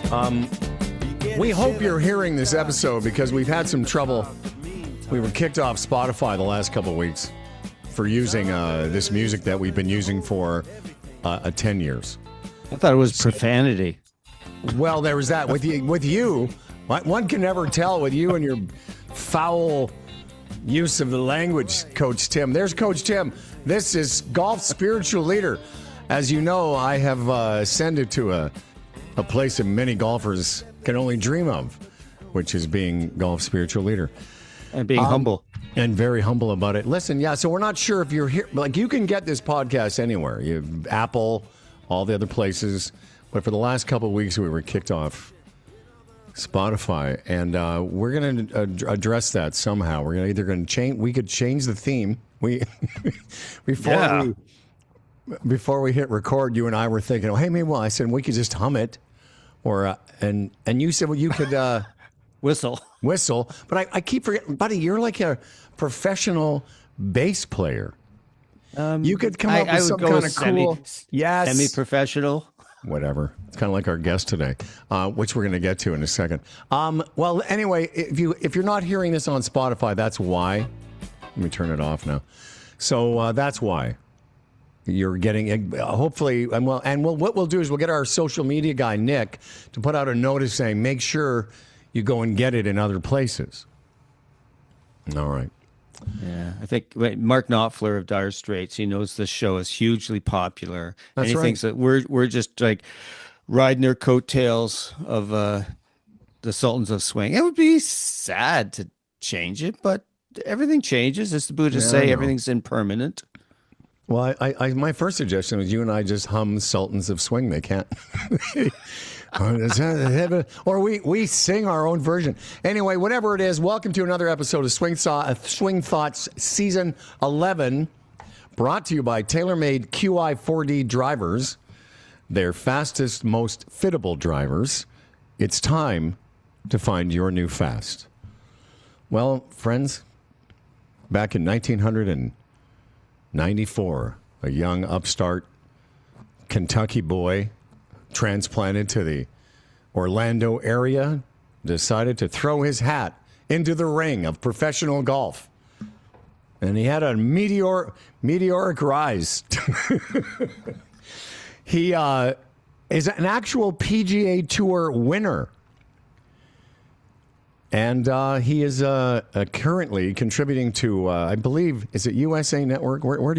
right. We hope you're hearing this episode because we've had some trouble. We were kicked off Spotify the last couple of weeks for using this music that we've been using for 10 years. I thought it was profanity. Well, there was that. With you, one can never tell with you and your foul use of the language, Coach Tim. There's Coach Tim. This is Golf Spiritual Leader. As you know, I have ascended to a place that many golfers can only dream of, which is being Golf Spiritual Leader. And being humble. And very humble about it. Listen, yeah, so we're not sure if you're here. Like, you can get this podcast anywhere. You have Apple, all the other places. But for the last couple of weeks, we were kicked off Spotify. And we're going to address that somehow. We're either going to change. We could change the theme. Before we hit record, you and I were thinking, oh, hey, maybe I said we could just hum it. Or and you said, well, you could whistle. But I keep forgetting, buddy, you're like a professional bass player. You could come up with some kind of cool, semi-professional. Whatever. It's kind of like our guest today, which we're going to get to in a second. Well, anyway, if you're not hearing this on Spotify, that's why. Let me turn it off now. So that's why. You're getting, hopefully, what we'll do is we'll get our social media guy, Nick, to put out a notice saying, make sure you go and get it in other places. All right. Yeah, I think Mark Knopfler of Dire Straits, he knows this show is hugely popular. That's and he thinks that we're just like riding their coattails of the Sultans of Swing. It would be sad to change it, but everything changes. As the Buddhists say, everything's impermanent. Well, I my first suggestion was you and I just hum Sultans of Swing. They can't. Or we sing our own version. Anyway, whatever it is, welcome to another episode of Swing Thoughts Season 11, brought to you by TaylorMade QI 4D drivers, their fastest, most fittable drivers. It's time to find your new fast. Well, friends, back in 1994, a young upstart Kentucky boy transplanted to the Orlando area decided to throw his hat into the ring of professional golf. And he had a meteoric rise. He is an actual PGA Tour winner. And he is currently contributing to, I believe, is it USA Network? Where are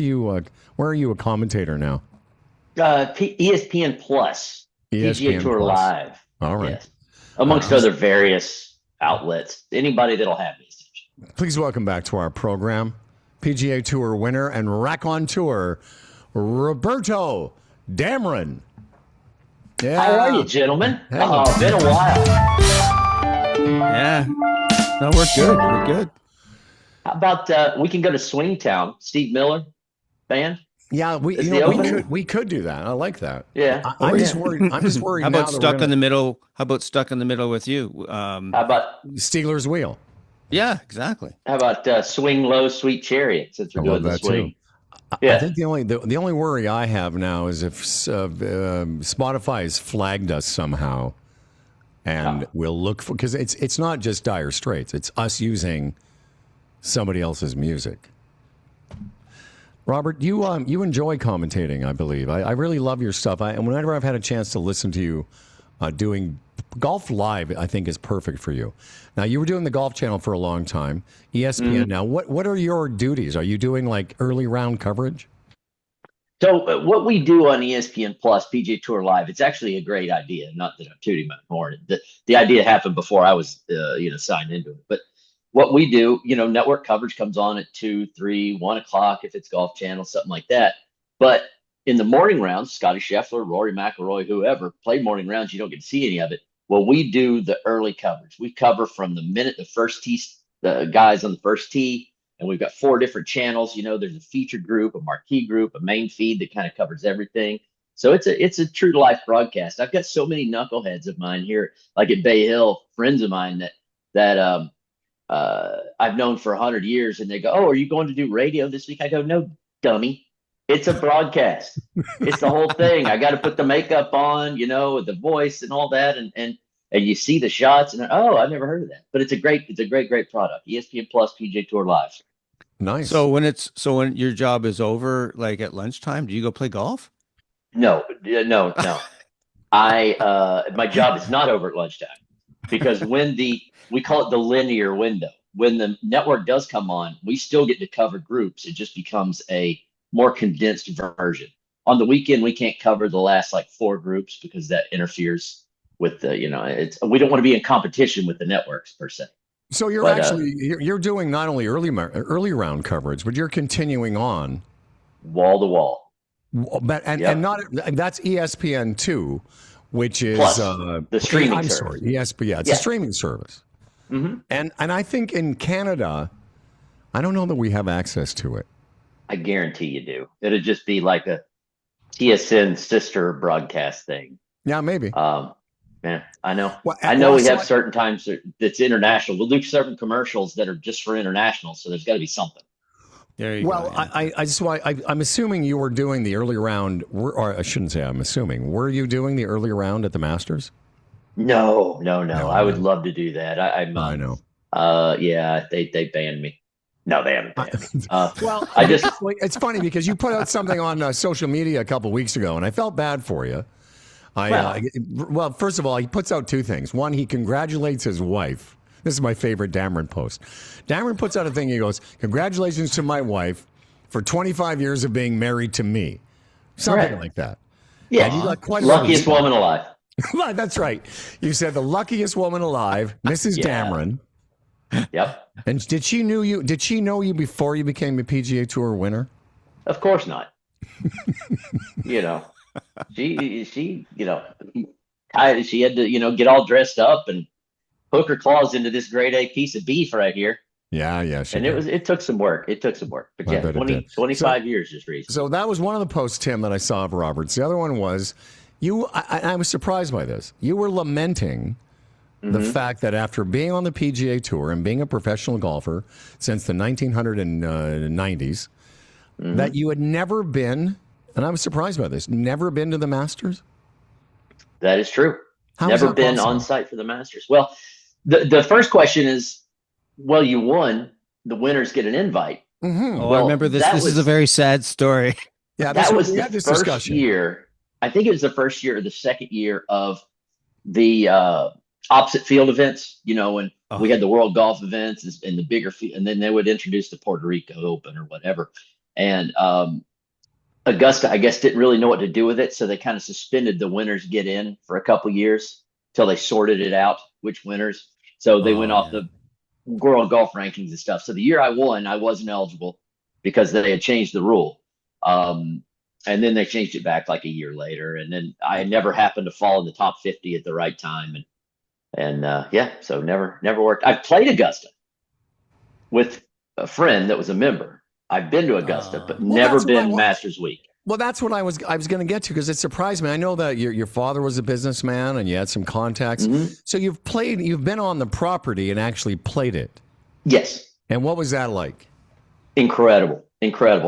you a commentator now? ESPN Plus, PGA Tour Plus. Live. All right. Yes. Amongst other various outlets. Anybody that'll have this. Please welcome back to our program, PGA Tour winner and raconteur, Roberto Damron. Yeah. How are you, gentlemen? Been a while. Yeah. No, we're good. We're good. How about we can go to Swingtown? Steve Miller band? Yeah, we could do that. I like that. Yeah. I'm just worried. How about stuck in the middle? How about stuck in the middle with you? How about Steelers Wheel? Yeah, exactly. How about Swing Low, Sweet Chariot? Since we're doing the swing. Yeah. I think the only worry I have now is if Spotify has flagged us somehow, and we'll look for, because it's not just Dire Straits. It's us using somebody else's music. Robert, you enjoy commentating, I believe. I really love your stuff. And whenever I've had a chance to listen to you doing golf live, I think is perfect for you. Now, you were doing the Golf Channel for a long time, ESPN. Now, what are your duties? Are you doing like early round coverage? So what we do on ESPN Plus, PGA Tour Live, it's actually a great idea. Not that I'm tooting my horn. The idea happened before I was signed into it, but what we do, network coverage comes on at 2, 3, 1 o'clock if it's Golf Channel, something like that. But in the morning rounds, Scotty Scheffler, Rory McIlroy, whoever play morning rounds, you don't get to see any of it. Well, we do the early coverage. We cover from the minute the first tee, the guys on the first tee, and we've got 4 different channels. There's a feature group, a marquee group, a main feed that kind of covers everything. So it's a true to life broadcast. I've got so many knuckleheads of mine here, like at Bay Hill, friends of mine that I've known for 100 years, and they go, "Oh, are you going to do radio this week?" I go, "No, dummy. It's a broadcast. It's the whole thing. I got to put the makeup on, the voice and all that, and you see the shots, and I've never heard of that. But it's a great product. ESPN Plus, PGA Tour Live. Nice. So when your job is over, like at lunchtime, do you go play golf? No. My job is not over at lunchtime, because we call it the linear window. When the network does come on, we still get to cover groups. It just becomes a more condensed version. On the weekend, we can't cover the last like 4 groups because that interferes with we don't want to be in competition with the networks per se. So you're doing not only early round coverage, but you're continuing on wall to wall. But and not that's ESPN 2, which is Plus, the streaming service. Sorry, ESPN. It's a streaming service. Mm-hmm. And I think in Canada, I don't know that we have access to it. I guarantee you do. It'll just be like a TSN sister broadcast thing. Yeah, maybe. Yeah, I know. Well, I know we have certain times that's international. We'll do certain commercials that are just for international, so there's got to be something. There you go. Well, I'm assuming you were doing the early round, or I shouldn't say I'm assuming. Were you doing the early round at the Masters? No. I would love to do that. I know. Yeah, they banned me. No, they haven't banned me. Well, it's funny because you put out something on social media a couple weeks ago, and I felt bad for you. Well, first of all, he puts out 2 things. One, he congratulates his wife. This is my favorite Damron post. Damron puts out a thing. He goes, "Congratulations to my wife for 25 years of being married to me." Something like that. Yeah, and you got quite luckiest woman alive. That's right. You said the luckiest woman alive, Mrs. Damron. Yep. And did she know you before you became a PGA Tour winner? Of course not. She had to, get all dressed up and hook her claws into this grade A piece of beef right here. Yeah. And it took some work. But yeah, 25 years just recently. So that was one of the posts, Tim, that I saw of Roberts. The other one was I was surprised by this. You were lamenting the fact that after being on the PGA Tour and being a professional golfer since the 1990s, that you had never been, and I was surprised by this, never been to the Masters? That is true. Never been on site for the Masters. Well, the first question is, well, you won. The winners get an invite. Mm-hmm. I remember this. This is a very sad story. Yeah, that was the first year. I think it was the first year or the second year of the opposite field events, when we had the World Golf events and the bigger field, and then they would introduce the Puerto Rico Open or whatever. And Augusta, I guess, didn't really know what to do with it. So they kind of suspended the winners get in for a couple years till they sorted it out, which winners. So they went off the World Golf rankings and stuff. So the year I won, I wasn't eligible because they had changed the rule. And then they changed it back like a year later. And then I never happened to fall in the top 50 at the right time. So never worked. I've played Augusta with a friend that was a member. I've been to Augusta, but never been Masters Week. Well, that's what I was going to get to, because it surprised me. I know that your father was a businessman and you had some contacts. Mm-hmm. So you've been on the property and actually played it. Yes. And what was that like? Incredible.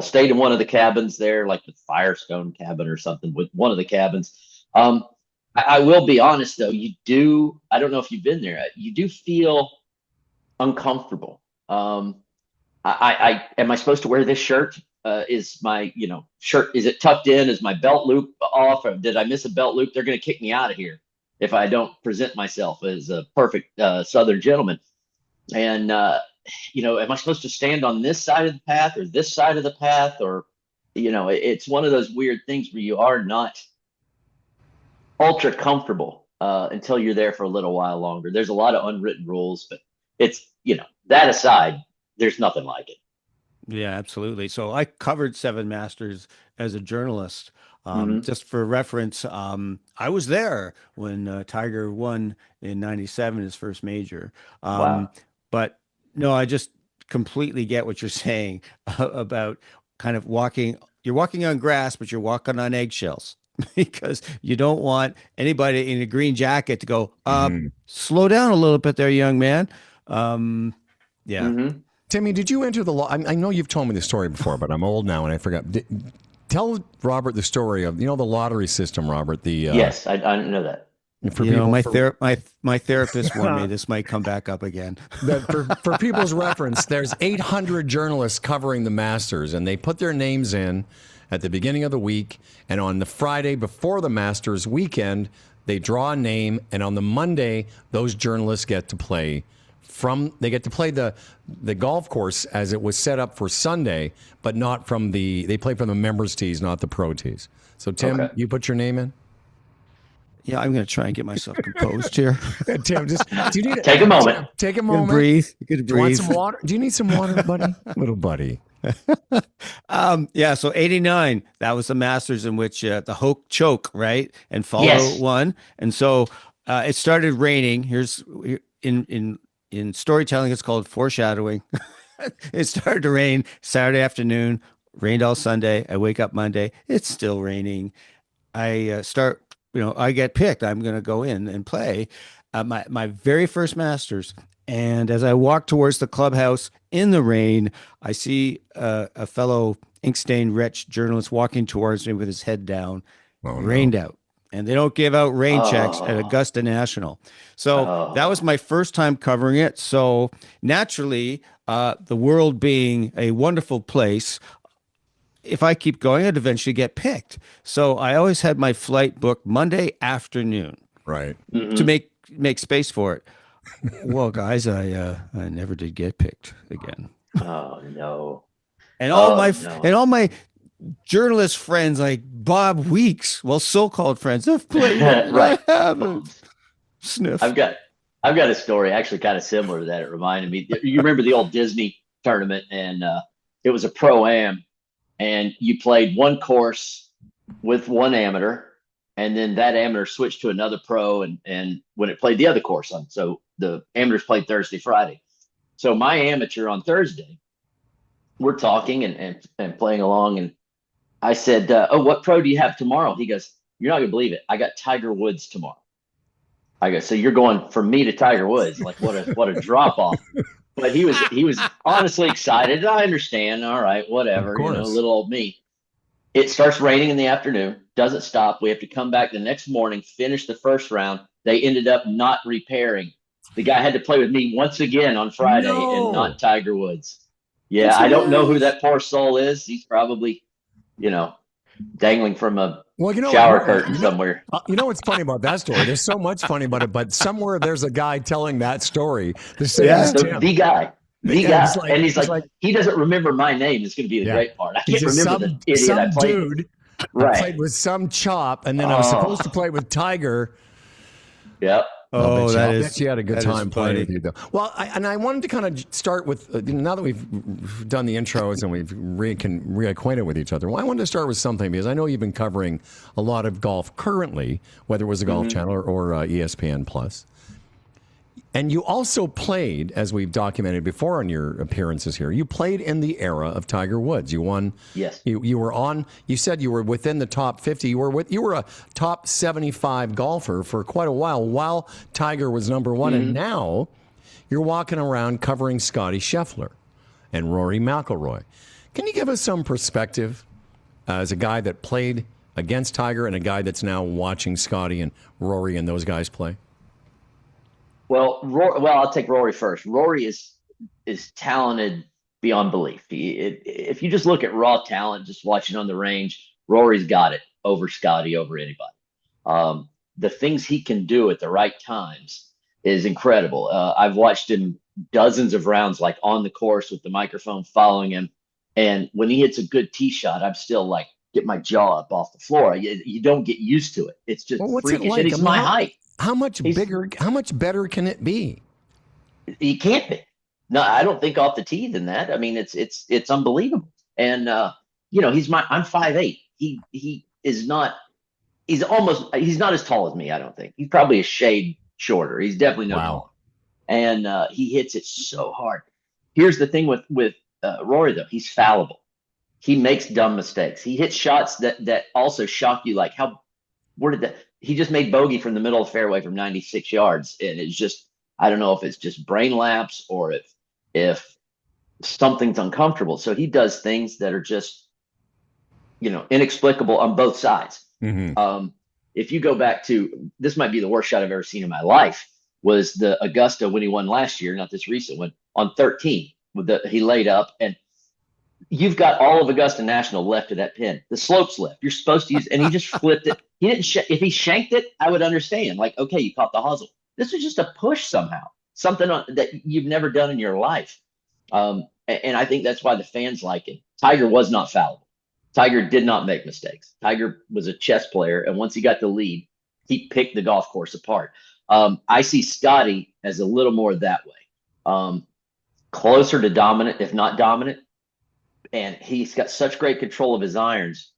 Stayed in one of the cabins there, like the Firestone cabin or something, with one of the cabins. I will be honest though, I don't know if you've been there, you do feel uncomfortable. Am I supposed to wear this shirt? Is my shirt, is it tucked in? Is my belt loop off? Or did I miss a belt loop? They're going to kick me out of here if I don't present myself as a perfect Southern gentleman. And am I supposed to stand on this side of the path or this side of the path? Or it's one of those weird things where you are not ultra comfortable until you're there for a little while longer. There's a lot of unwritten rules, but it's that aside, there's nothing like it. Yeah, absolutely. So I covered 7 Masters as a journalist. Just for reference, I was there when Tiger won in '97, his first major. Wow. But no, I just completely get what you're saying about kind of walking. You're walking on grass, but you're walking on eggshells because you don't want anybody in a green jacket to go, slow down a little bit there, young man. Yeah. Timmy, did you enter the law? I know you've told me this story before, but I'm old now and I forgot. Tell Robert the story of the lottery system, Robert. Yes, I didn't know that. For You know, people, my therapist warned me this might come back up again. for people's reference, there's 800 journalists covering the Masters, and they put their names in at the beginning of the week, and on the Friday before the Masters weekend, they draw a name, and on the Monday, those journalists get to play the golf course as it was set up for Sunday, but not they play from the members' tees, not the pro tees. So Tim, you put your name in? Yeah, I'm going to try and get myself composed here. Tim, do you need take a moment? Take a moment. Breathe. You do you want some water? Do you need some water, buddy? Little buddy. Yeah, so 89, that was the Masters in which the Hoke choke, right? And follow won. And so it started raining. Here's in storytelling, it's called foreshadowing. It started to rain Saturday afternoon, rained all Sunday. I wake up Monday, it's still raining. I I get picked. I'm going to go in and play my very first Masters. And as I walk towards the clubhouse in the rain, I see a fellow ink-stained wretch journalist walking towards me with his head down, rained out. And they don't give out rain checks at Augusta National. So that was my first time covering it. So naturally, the world being a wonderful place, if I keep going, I'd eventually get picked. So I always had my flight booked Monday afternoon, right, to make space for it. Well, guys, I never did get picked again. Oh no! And all my journalist friends like Bob Weeks, well, so-called friends, have played. Right. I haven't. Sniff. I've got a story actually kind of similar to that. It reminded me. You remember the old Disney tournament, and it was a pro-am, and you played one course with one amateur, and then that amateur switched to another pro, and when it played the other course on, so the amateurs played Thursday, Friday. So my amateur on Thursday, we're talking and playing along, and I said, "Oh, what pro do you have tomorrow?" He goes, "You're not gonna believe it. I got Tiger Woods tomorrow." I go, "So you're going from me to Tiger Woods? Like what a drop off." But he was honestly excited. I understand. All right, whatever. Little old me. It starts raining in the afternoon. Doesn't stop. We have to come back the next morning, finish the first round. They ended up not repairing. The guy had to play with me once again on Friday and not Tiger Woods. Yeah, that's I don't know who that poor soul is. He's probably, dangling from a shower curtain somewhere. What's funny about that story? There's so much funny about it, but somewhere there's a guy telling that story. The guy. And he's like, he doesn't remember my name. It's going to be the great part. I can't remember the idiot I played dude. Right. I played with some chop, and then I was supposed to play with Tiger. Yep. Oh, I bet you had a good time playing with you, though. Well, I wanted to kind of start with, now that we've done the intros and we've reacquainted with each other, I wanted to start with something, because I know you've been covering a lot of golf currently, whether it was the Golf Channel or ESPN Plus. And you also played, as we've documented before on your appearances here, you played in the era of Tiger Woods. You won. Yes. You were on. You said you were within the top 50. You were a top 75 golfer for quite a while Tiger was number one. And now you're walking around covering Scotty Scheffler and Rory McIlroy. Can you give us some perspective as a guy that played against Tiger and a guy that's now watching Scotty and Rory and those guys play? Well, I'll take Rory first. Rory is talented beyond belief. If you just look at raw talent, just watching on the range, Rory's got it over Scotty, over anybody. The things he can do at the right times is incredible. I've watched him dozens of rounds, like on the course with the microphone following him. And when he hits a good tee shot, I'm still like, get my jaw up off the floor. You don't get used to it. It's just freakish. And he's my height. How much better can it be? He can't be. No, I don't think off the tee than that. I mean, it's unbelievable. And I'm 5'8". He's not as tall as me, I don't think. He's probably a shade shorter. He's definitely no taller. And he hits it so hard. Here's the thing with Rory, though. He's fallible. He makes dumb mistakes. He hits shots that also shock you, like where did that? He just made bogey from the middle of the fairway from 96 yards. And it's just, I don't know if it's just brain lapse or if something's uncomfortable. So he does things that are just inexplicable on both sides. Mm-hmm. If you go back to, this might be the worst shot I've ever seen in my life, was the Augusta when he won last year, not this recent one, on 13. He laid up, and you've got all of Augusta National left of that pin. The slope's left. You're supposed to use, and he just flipped it. He didn't. If he shanked it, I would understand. Like, okay, you caught the hustle. This was just a push somehow, something that you've never done in your life. And I think that's why the fans like him. Tiger was not fallible. Tiger did not make mistakes. Tiger was a chess player, and once he got the lead, he picked the golf course apart. I see Scotty as a little more that way, closer to dominant, if not dominant. And he's got such great control of his irons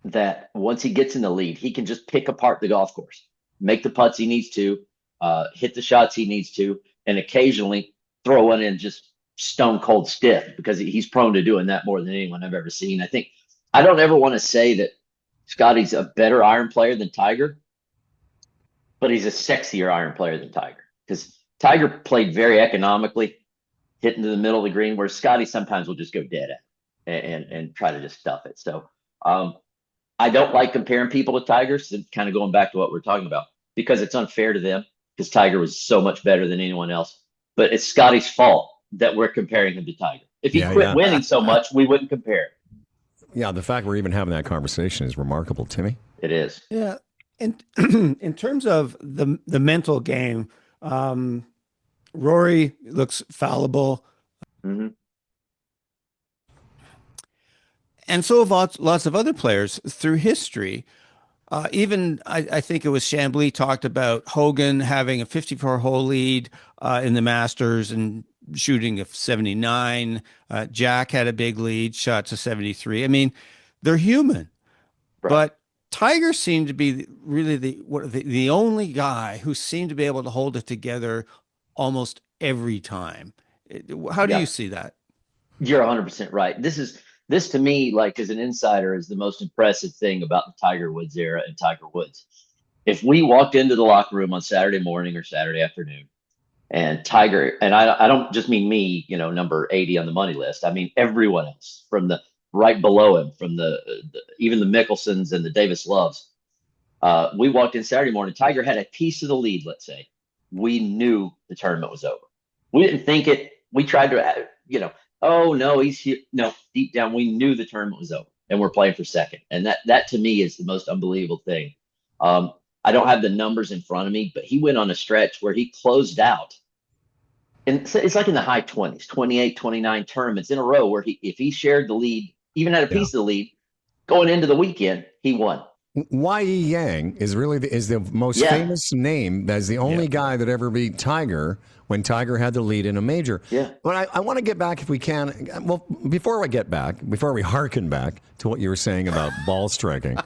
that once he gets in the lead, he can just pick apart the golf course, make the putts he needs to, hit the shots he needs to, and occasionally throw one in just stone cold stiff, because he's prone to doing that more than anyone I've ever seen. I don't ever want to say that Scotty's a better iron player than Tiger, but he's a sexier iron player than Tiger, because Tiger played very economically, hitting to the middle of the green, where Scotty sometimes will just go dead at it and try to just stuff it. So I don't like comparing people to Tiger, so kind of going back to what we're talking about, because it's unfair to them, because Tiger was so much better than anyone else. But it's Scotty's fault that we're comparing him to Tiger. If he quit winning so much, we wouldn't compare. Yeah, the fact we're even having that conversation is remarkable, Timmy. It is. Yeah. And in terms of the mental game, Rory looks fallible. Mm-hmm. And so have lots of other players through history. Even I think it was Chambly talked about Hogan having a 54-hole lead in the Masters and shooting a 79. Jack had a big lead, shot to 73. I mean, they're human. Right. But Tiger seemed to be really the only guy who seemed to be able to hold it together almost every time. How do you see that? You're 100% right. This to me, like as an insider, is the most impressive thing about the Tiger Woods era and Tiger Woods. If we walked into the locker room on Saturday morning or Saturday afternoon, and Tiger, and I don't just mean me, number 80 on the money list. I mean everyone else from the right below him, from even the Mickelsons and the Davis Loves. We walked in Saturday morning. Tiger had a piece of the lead. Let's say we knew the tournament was over. We didn't think it. We tried to, oh no, he's here. No, deep down we knew the tournament was over, and we're playing for second. And that to me is the most unbelievable thing. I don't have the numbers in front of me, but he went on a stretch where he closed out. And it's like in the high 20s, 28, 29 tournaments in a row where if he shared the lead, even had a piece of the lead, going into the weekend, he won. Y.E. Yang is really the most famous name. That's the only guy that ever beat Tiger when Tiger had the lead in a major. Yeah. But I want to get back, if we can. Well, before we harken back to what you were saying about ball striking.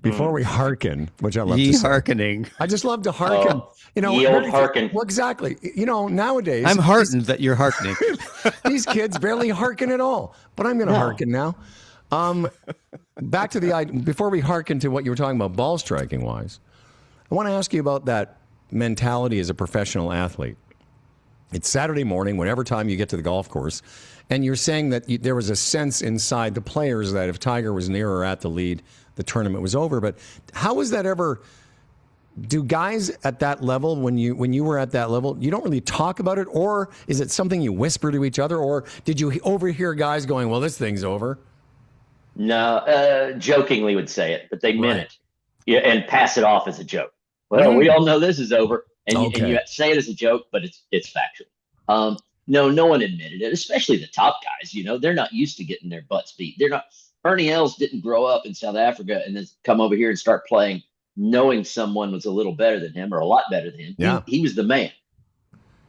Before we hearken, which I love to say. Hearkening. I just love to harken. Old harken. Well, exactly. Nowadays. I'm heartened that you're hearkening. These kids barely harken at all. But I'm going to harken now. Back to the idea, before we harken to what you were talking about ball striking wise, I want to ask you about that mentality as a professional athlete. It's Saturday morning, whenever time you get to the golf course, and you're saying that there was a sense inside the players that if Tiger was near or at the lead, the tournament was over. But how was that ever? Do guys at that level, when you were at that level, you don't really talk about it, or is it something you whisper to each other, or did you overhear guys going, "Well, this thing's over"? No, jokingly would say it, but they meant it, and pass it off as a joke. Well, we all know this is over, and you say it as a joke, but it's factual. No one admitted it, especially the top guys. They're not used to getting their butts beat. They're not. Ernie Els didn't grow up in South Africa and then come over here and start playing knowing someone was a little better than him or a lot better than him. Yeah. He was the man.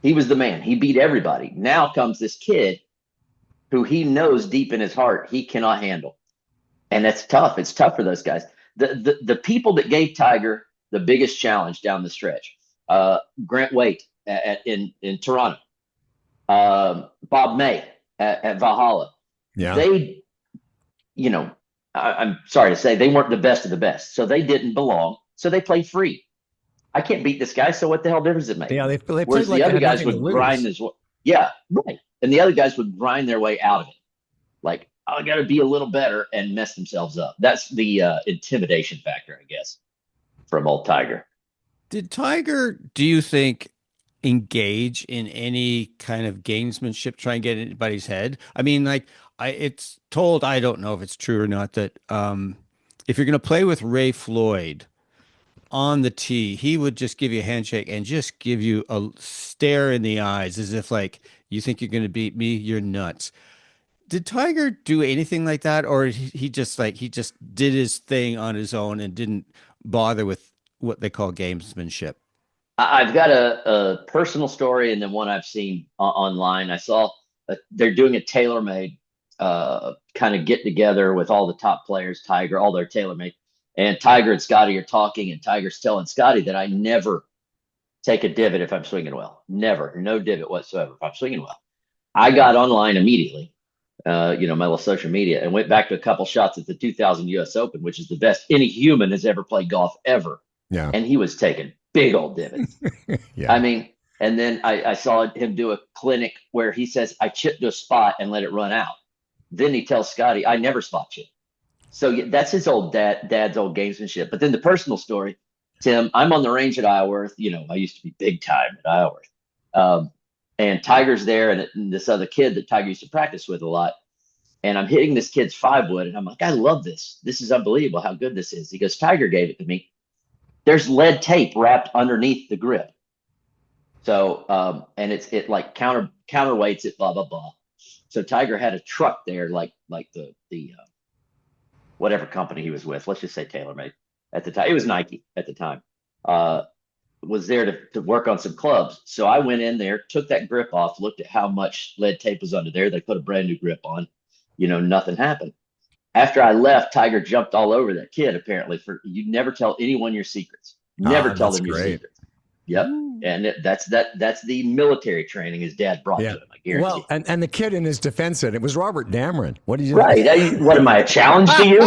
He was the man. He beat everybody. Now comes this kid who he knows deep in his heart he cannot handle. And that's tough. It's tough for those guys. The people that gave Tiger the biggest challenge down the stretch, Grant Waite in Toronto, Bob May at Valhalla. Yeah. They, I'm sorry to say, they weren't the best of the best. So they didn't belong. So they played free. I can't beat this guy, so what the hell difference does it make? Yeah, they played Whereas like the other guys would grind as well. Yeah, right. And the other guys would grind their way out of it. Like, I got to be a little better and mess themselves up. That's the intimidation factor, I guess, from old Tiger. Did Tiger, do you think, engage in any kind of gamesmanship, try and get in anybody's head? I mean, like, it's told, I don't know if it's true or not, that if you're going to play with Ray Floyd on the tee, he would just give you a handshake and just give you a stare in the eyes as if like, you think you're going to beat me? You're nuts. Did Tiger do anything like that, or he just did his thing on his own and didn't bother with what they call gamesmanship? I've got a personal story and then one I've seen online. I saw they're doing a TaylorMade kind of get together with all the top players, Tiger, all their TaylorMade. And Tiger and Scotty are talking, and Tiger's telling Scotty that I never take a divot if I'm swinging well. Never. No divot whatsoever if I'm swinging well. I got online immediately, my little social media, and went back to a couple shots at the 2000 U.S. Open, which is the best any human has ever played golf ever. Yeah. And he was taking big old divots. Yeah. I mean, and then I saw him do a clinic where he says, I chipped to a spot and let it run out. Then he tells Scotty, I never spot chip. So that's his old dad's old gamesmanship. But then the personal story, Tim, I'm on the range at Isleworth. I used to be big time at Isleworth. And Tiger's there and this other kid that Tiger used to practice with a lot. And I'm hitting this kid's 5-wood. And I'm like, I love this. This is unbelievable how good this is. He goes, Tiger gave it to me. There's lead tape wrapped underneath the grip. So, and it like counterweights it, blah, blah, blah. So Tiger had a truck there, like the whatever company he was with. Let's just say TaylorMade at the time. It was Nike at the time. Was there to work on some clubs. So I went in there, took that grip off, looked at how much lead tape was under there. They put a brand new grip on. Nothing happened. After I left, Tiger jumped all over that kid, apparently, for you never tell anyone your secrets. Never tell them your secrets. Yep. And that's the military training his dad brought to him, I guarantee. Well, and the kid in his defense said it was Robert Damron. What did you Right. What am I, a challenge to you?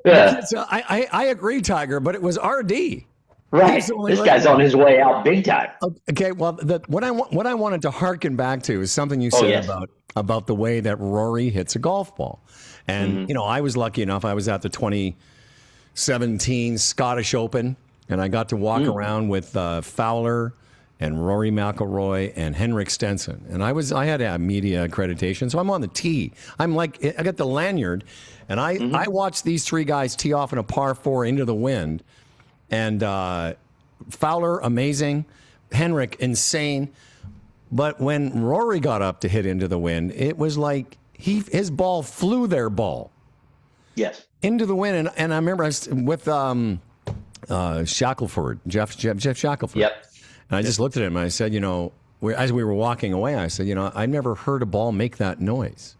Yeah. So I agree, Tiger, but it was RD. Right. This guy's on his way out big time. Okay. Well, what I wanted to harken back to is something you said about the way that Rory hits a golf ball. And, I was lucky enough. I was at the 2017 Scottish Open, and I got to walk around with Fowler and Rory McIlroy and Henrik Stenson. And I had a media accreditation, so I'm on the tee. I got the lanyard, and I watched these three guys tee off in a par 4 into the wind. And Fowler, amazing. Henrik, insane. But when Rory got up to hit into the wind, it was like his ball flew their ball. Yes. Into the wind. And I remember I was with Shackelford, Jeff Shackelford. Yep. And I just looked at him and I said, as we were walking away, I said, I never heard a ball make that noise.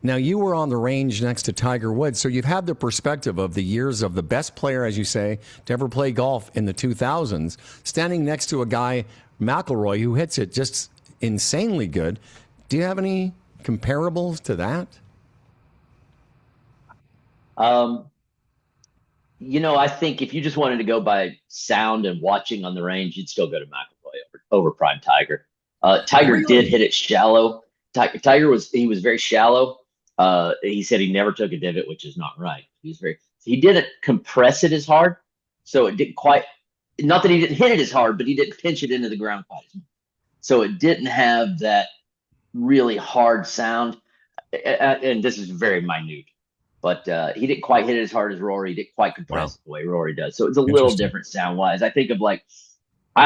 Now, you were on the range next to Tiger Woods, so you've had the perspective of the years of the best player, as you say, to ever play golf in the 2000s, standing next to a guy, McIlroy, who hits it just insanely good. Do you have any comparables to that? I think if you just wanted to go by sound and watching on the range, you'd still go to McIlroy over prime Tiger. Tiger did hit it shallow. Tiger was very shallow. He said he never took a divot, which is not right. He didn't compress it as hard. So it didn't quite, not that he didn't hit it as hard, but he didn't pinch it into the ground quite as much. So it didn't have that really hard sound. And this is very minute, but he didn't quite hit it as hard as Rory. He didn't quite compress it the way Rory does. So it's a little different sound wise. I think of I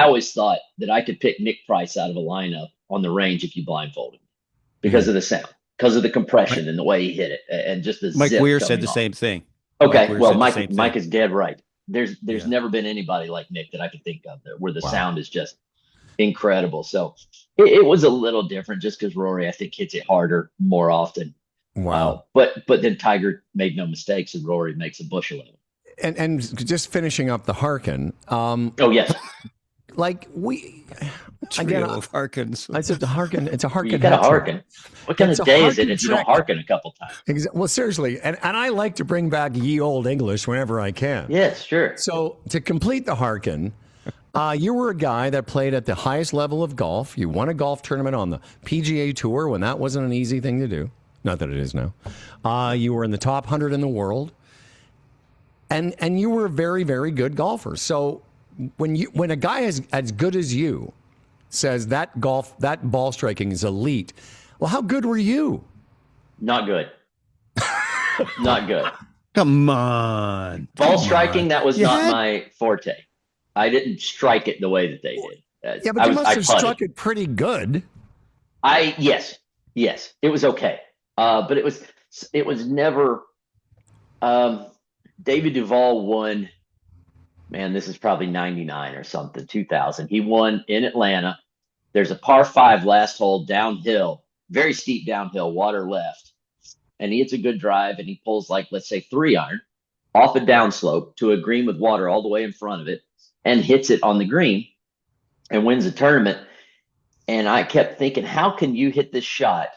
always thought that I could pick Nick Price out of a lineup on the range if you blindfolded me because of the sound, because of the compression and the way he hit it, and just the Mike zip Weir said the off. same thing. Okay, well, Mike is dead right. There's never been anybody like Nick that I could think of where the sound is just incredible. So it was a little different just because Rory, I think, hits it harder more often. Wow. But then Tiger made no mistakes, and Rory makes a bushel of it. And just finishing up the Harkin. Oh yes. Trio of Harkins. I said the Harkin. It's a Harkin. You got a Harkin. What kind of day is it if you don't Harkin a couple times? Well, seriously, and I like to bring back ye old English whenever I can. Yes, sure. So to complete the Harkin, you were a guy that played at the highest level of golf. You won a golf tournament on the PGA Tour when that wasn't an easy thing to do. Not that it is now. You were in the top 100 in the world, and you were a very, very good golfer. So when a guy as good as you says that ball striking is elite, well, how good were you? Not good. Not good. Come on. Ball striking, that was not my forte. I didn't strike it the way that they did. Yeah, but you must have struck it pretty good. Yes, it was okay. But it was never. David Duval won. Man, this is probably 99 or something, 2000. He won in Atlanta. There's a par 5 last hole downhill, very steep downhill, water left. And he hits a good drive and he pulls let's say 3-iron off a downslope to a green with water all the way in front of it and hits it on the green and wins the tournament. And I kept thinking, how can you hit this shot,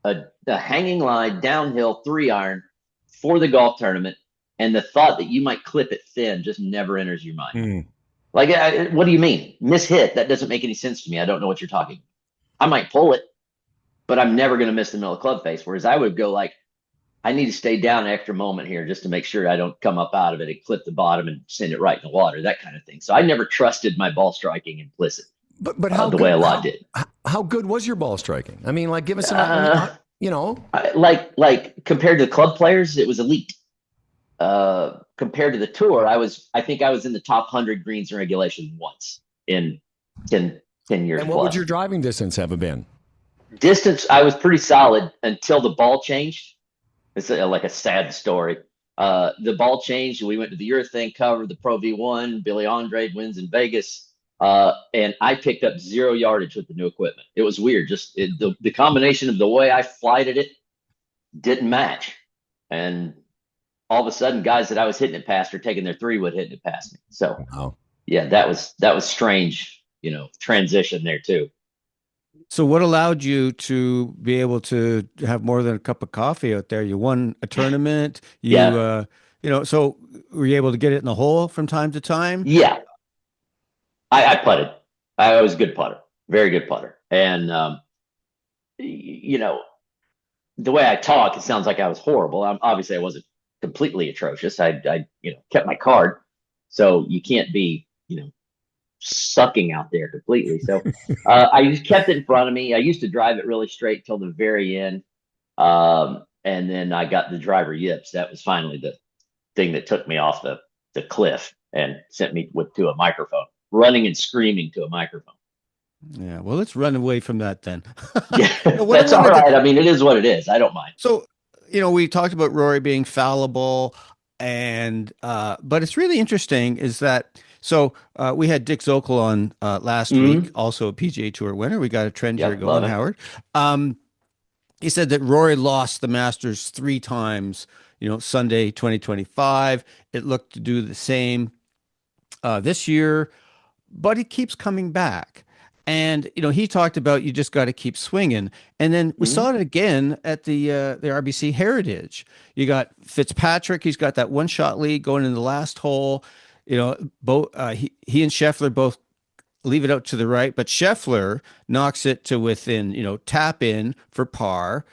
a hanging line, downhill, 3-iron for the golf tournament, and the thought that you might clip it thin just never enters your mind. What do you mean? Miss-hit? That doesn't make any sense to me. I don't know what you're talking about. I might pull it, but I'm never going to miss the middle of club face. Whereas I would go I need to stay down an extra moment here just to make sure I don't come up out of it and clip the bottom and send it right in the water, that kind of thing. So I never trusted my ball striking implicit. But how the way a lot did. How good was your ball striking? I mean, give us some, compared to the club players, it was elite. Compared to the tour, I think I was in the top 100 greens in regulation once in 10 years. And what would your driving distance have been? Distance, I was pretty solid until the ball changed. It's like a sad story. The ball changed. We went to the urethane cover, the Pro V1. Billy Andrade wins in Vegas. And I picked up 0 yardage with the new equipment. It was weird. Just the combination of the way I flighted it didn't match. And all of a sudden, guys that I was hitting it past are taking their 3-wood hitting it past me. So, yeah, that was strange, transition there too. So what allowed you to be able to have more than a cup of coffee out there? You won a tournament. So were you able to get it in the hole from time to time? Yeah. I putted. I was a good putter, very good putter. And, the way I talk, it sounds like I was horrible. Obviously I wasn't completely atrocious. I kept my card. So you can't be, sucking out there completely. So I just kept it in front of me. I used to drive it really straight till the very end. And then I got the driver yips. That was finally the thing that took me off the cliff and sent me to a microphone, running and screaming to a microphone. Yeah. Well, let's run away from that then. Yeah, that's all right. I mean, it is what it is. I don't mind. So, we talked about Rory being fallible and, but it's really interesting is that, so we had Dick Zokol on last week, also a PGA Tour winner. We got a trend here going, Howard. He said that Rory lost the Masters 3 times, Sunday 2025. It looked to do the same this year, but he keeps coming back. And, he talked about you just got to keep swinging. And then we saw it again at the RBC Heritage. You got Fitzpatrick. He's got that 1-shot lead going in the last hole. Both he and Scheffler both leave it out to the right, but Scheffler knocks it to within, tap in for par.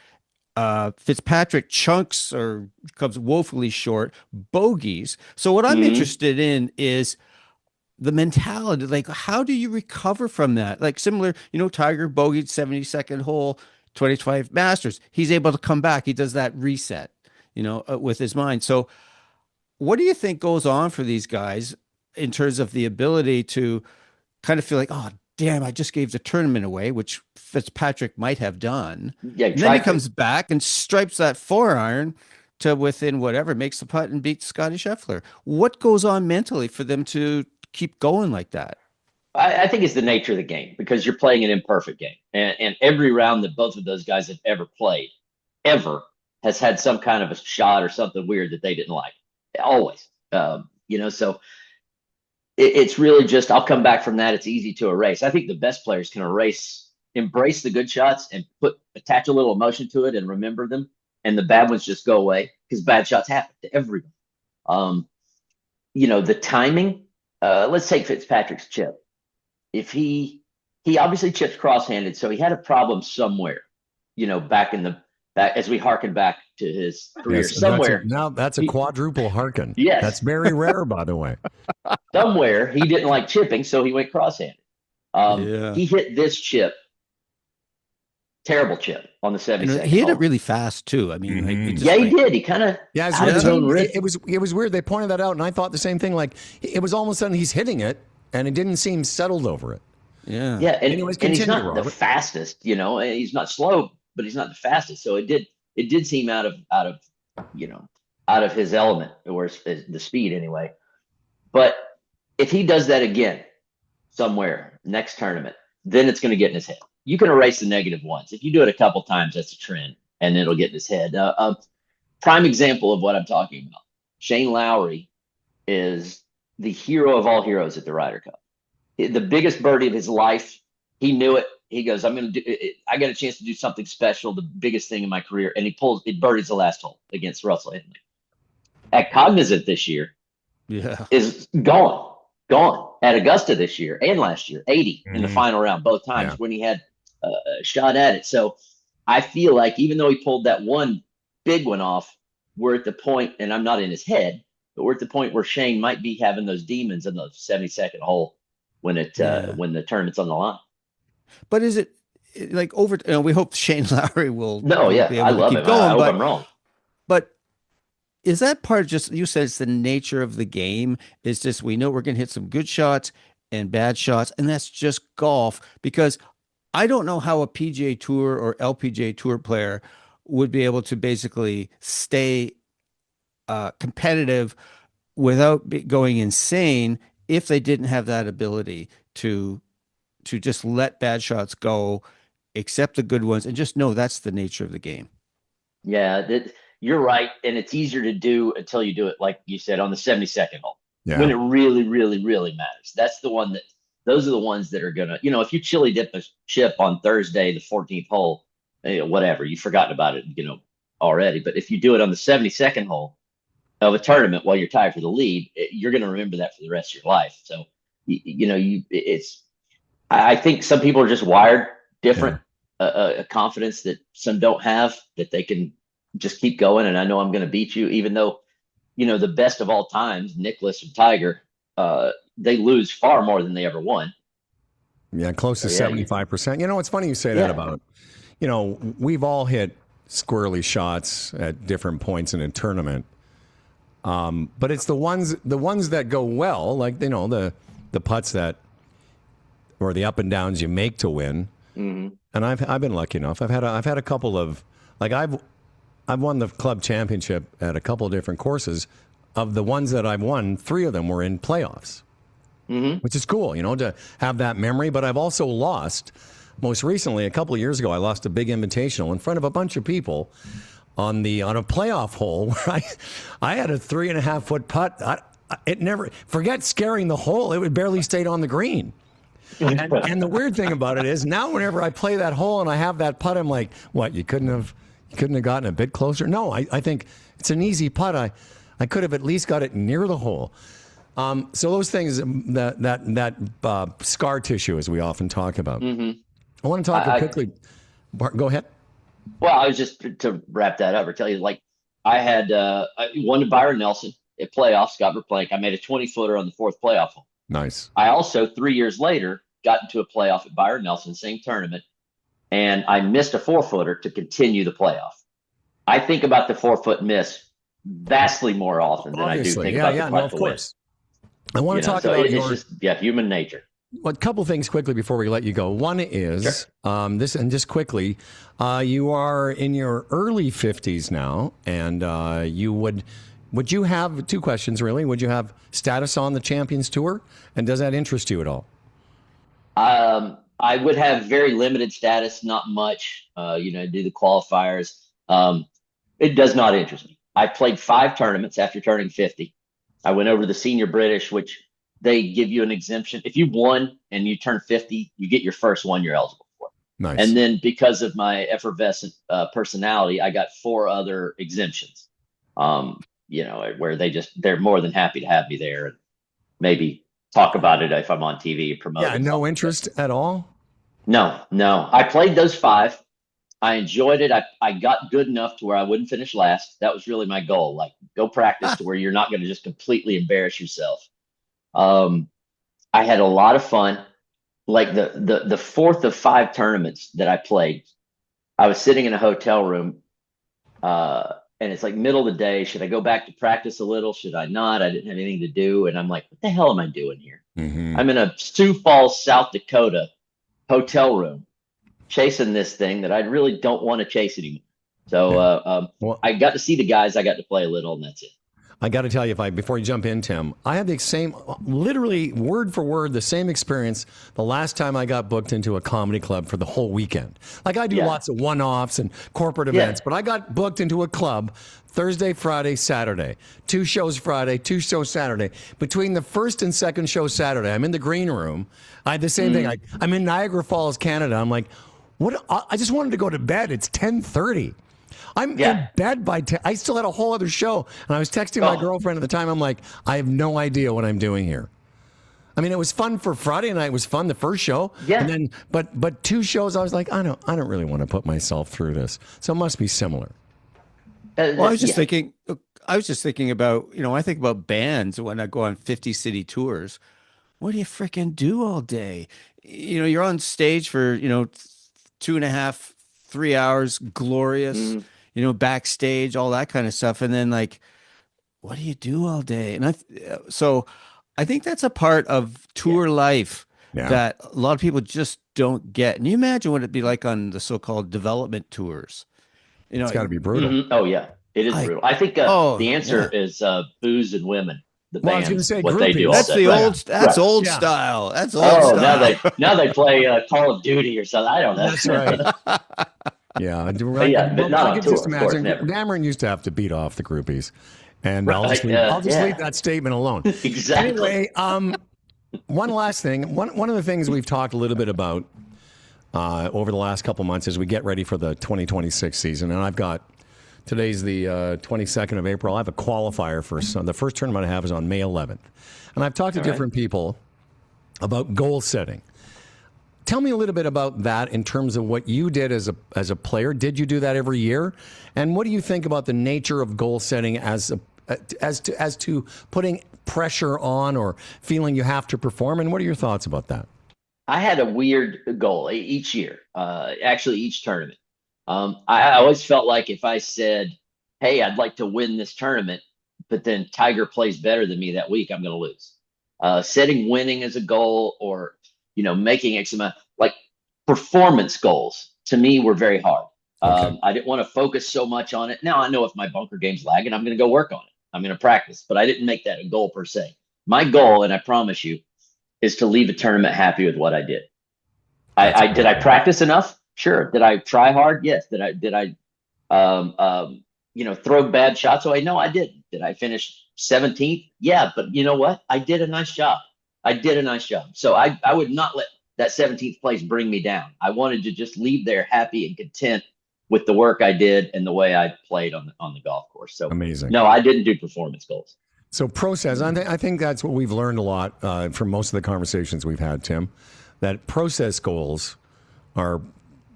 Fitzpatrick chunks or comes woefully short, bogeys. So what I'm interested in is the mentality. How do you recover from that? Similar, Tiger bogeyed 72nd hole, 2025 Masters. He's able to come back. He does that reset, with his mind. So what do you think goes on for these guys in terms of the ability to kind of feel like, oh, damn, I just gave the tournament away, which Fitzpatrick might have done. Yeah, and then he comes back and stripes that 4-iron to within whatever, makes the putt and beats Scottie Scheffler. What goes on mentally for them to keep going like that? I think it's the nature of the game because you're playing an imperfect game. And every round that both of those guys have ever played, has had some kind of a shot or something weird that they didn't like. Always, so it's really just, I'll come back from that. It's easy to erase. I think the best players can embrace the good shots and attach a little emotion to it and remember them. And the bad ones just go away because bad shots happen to everyone. The timing, let's take Fitzpatrick's chip. If he obviously chips cross-handed, so he had a problem somewhere, back in the back as we harken back to his career. Yes, Somewhere, that's a quadruple harken. Yes. That's very rare, by the way. Somewhere he didn't like chipping, so he went cross-handed. He hit this chip, terrible chip on the 72nd. He hit it really fast too. I mean, he did. He kind of it was weird. They pointed that out, and I thought the same thing. Like it was all of a sudden he's hitting it, and it didn't seem settled over it. Yeah. And he's not the fastest. He's not slow, but he's not the fastest. So it did seem out of his element, or the speed anyway. But if he does that again somewhere next tournament, then it's going to get in his head. You can erase the negative ones. If you do it a couple times, that's a trend, and it'll get in his head. Prime example of what I'm talking about. Shane Lowry is the hero of all heroes at the Ryder Cup. The biggest birdie of his life. He knew it. He goes, I'm going to do it. I got a chance to do something special, the biggest thing in my career. And he birdies the last hole against Russell Henley. At Cognizant this year, is gone. At Augusta this year and last year, 80 in the final round, both times when he had a shot at it. So I feel like even though he pulled that one big one off, we're at the point, and I'm not in his head, but we're at the point where Shane might be having those demons in the 72nd hole when when the tournament's on the line. But is it like over? We hope Shane Lowry will. No, yeah, I love him. I hope I'm wrong. But is that part of just, you said it's the nature of the game? Is just we know we're going to hit some good shots and bad shots, and that's just golf. Because I don't know how a PGA Tour or LPGA Tour player would be able to basically stay competitive without going insane if they didn't have that ability to just let bad shots go, accept the good ones, and just know that's the nature of the game. Yeah, you're right. And it's easier to do until you do it, like you said, on the 72nd hole, when it really, really, really matters. That's the one those are the ones that are going to, if you chili dip a chip on Thursday, the 14th hole, whatever, you've forgotten about it, already. But if you do it on the 72nd hole of a tournament while you're tied for the lead, you're going to remember that for the rest of your life. So, I think some people are just wired different, a confidence that some don't have, that they can just keep going. And I know I'm going to beat you, even though, the best of all times, Nicklaus and Tiger, they lose far more than they ever won. Yeah, close to 75%. It's funny you say that about, we've all hit squirrely shots at different points in a tournament. But it's the ones that go well, like, the putts that, or the up and downs you make to win. Mm-hmm. And I've been lucky enough. I've had a couple of, like, I've won the club championship at a couple of different courses. Of the ones that I've won, 3 of them were in playoffs, which is cool, to have that memory. But I've also lost, most recently, a couple of years ago, I lost a big invitational in front of a bunch of people on a playoff hole where I had a 3.5-foot putt. It never, forget scaring the hole, it barely stayed on the green. And the weird thing about it is now whenever I play that hole and I have that putt, I'm like, what, you couldn't have gotten a bit closer? No, I think it's an easy putt. I could have at least got it near the hole. So those things, that scar tissue, as we often talk about. Mm-hmm. I want to talk quickly. Go ahead. Well, I was just to wrap that up or tell you, like, I had I won to Byron Nelson at playoffs, got replank. I made a 20-footer on the 4th playoff hole. Nice. I also 3 years later got into a playoff at Byron Nelson, same tournament, and I missed a 4-footer to continue the playoff. I think about the 4-foot miss vastly more often than I do think about the putt to win. I want to talk about it's just human nature. A couple things quickly before we let you go. One is this, and just quickly, you are in your early 50s now, and would you have 2 questions really? Would you have status on the Champions Tour, and does that interest you at all? I would have very limited status, not much. Do the qualifiers. It does not interest me. I played 5 tournaments after turning 50. I went over to the Senior British, which they give you an exemption. If you won and you turn 50, you get your first one you're eligible for. Nice. And then because of my effervescent personality, I got 4 other exemptions, where they're more than happy to have me there and maybe talk about it if I'm on TV and promote. Yeah, no interest at all? No. I played those 5. I enjoyed it. I got good enough to where I wouldn't finish last. That was really my goal. Like, go practice to where you're not going to just completely embarrass yourself. I had a lot of fun. Like the fourth of 5 tournaments that I played, I was sitting in a hotel room, and it's like middle of the day. Should I go back to practice a little? Should I not? I didn't have anything to do. And I'm like, what the hell am I doing here? Mm-hmm. I'm in a Sioux Falls, South Dakota hotel room chasing this thing that I really don't want to chase anymore. So Well, I got to see the guys. I got to play a little, and that's it. I got to tell you, before you jump in, Tim, I had the same, literally word for word, the same experience the last time I got booked into a comedy club for the whole weekend. Like, I do lots of one-offs and corporate events, but I got booked into a club Thursday, Friday, Saturday. 2 shows Friday, 2 shows Saturday. Between the first and second show Saturday, I'm in the green room. I had the same thing. I'm in Niagara Falls, Canada. I'm like, what? I just wanted to go to bed. It's 10:30. I'm in bed by 10. I still had a whole other show. And I was texting my girlfriend at the time. I'm like, I have no idea what I'm doing here. I mean, it was fun for Friday night. It was fun, the first show. Yeah. And then, but 2 shows, I was like, I don't really want to put myself through this. So it must be similar. Well, I was just thinking about, I think about bands when I go on 50 city tours. What do you freaking do all day? You're on stage for, 2.5, 3 hours, glorious, backstage, all that kind of stuff. And then, like, what do you do all day? And so I think that's a part of tour life that a lot of people just don't get. And you imagine what it'd be like on the so-called development tours. It's got to be brutal. Mm-hmm. Oh, yeah. It is brutal. I think the answer is booze and women. The Well, I was bands, gonna say what they do. That's all the day. old. That's old style. That's old Oh, style. now they play Call of Duty or something. I don't know. That's right. Yeah, but not I on can just tour, of course, imagine. never. Damron used to have to beat off the groupies, and Right, I'll just leave that statement alone. Exactly. Anyway, one last thing. One of the things we've talked a little bit about over the last couple months as we get ready for the 2026 season, and today's the 22nd of April. I have a qualifier for the first tournament I have is on May 11th, and I've talked to different people about goal setting. Tell me a little bit about that in terms of what you did as a player. Did you do that every year? And what do you think about the nature of goal setting as to putting pressure on or feeling you have to perform? And what are your thoughts about that? I had a weird goal each year, actually each tournament. I always felt like if I said, hey, I'd like to win this tournament, but then Tiger plays better than me that week, I'm going to lose. Setting winning as a goal or making X amount, like performance goals to me were very hard. Okay. I didn't want to focus so much on it. Now I know if my bunker game's lagging, I'm going to go work on it. I'm going to practice, but I didn't make that a goal per se. My goal, and I promise you, is to leave a tournament happy with what I did. Did I practice enough? Sure. Did I try hard? Yes. Did I throw bad shots away? No, I didn't. Did I finish 17th? Yeah. But you know what? I did a nice job. So I would not let that 17th place bring me down. I wanted to just leave there happy and content with the work I did and the way I played on the golf course. So amazing. No, I didn't do performance goals. So process, I think that's what we've learned a lot from most of the conversations we've had, Tim, that process goals are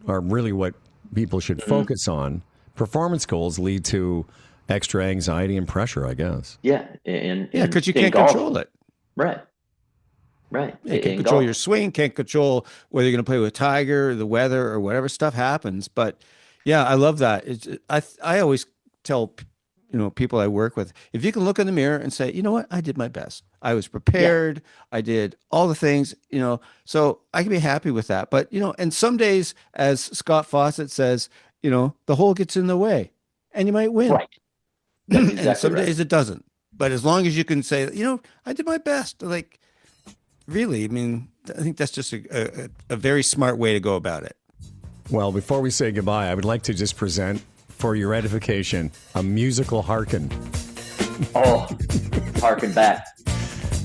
really what people should focus on. Performance goals lead to extra anxiety and pressure, I guess. Yeah. Because you can't control it. Right. You can't control your swing, can't control whether you're going to play with Tiger, the weather, or whatever stuff happens. But yeah, I love that. I always tell people I work with, if you can look in the mirror and say, you know what, I did my best. I was prepared. Yeah. I did all the things, so I can be happy with that. But, and some days, as Scott Fawcett says, the hole gets in the way and you might win. Right. Exactly and some days it doesn't. But as long as you can say, I did my best, like, really, I think that's just a very smart way to go about it. Well, before we say goodbye, I would like to just present, for your edification, a musical Harken. Oh, Harken back.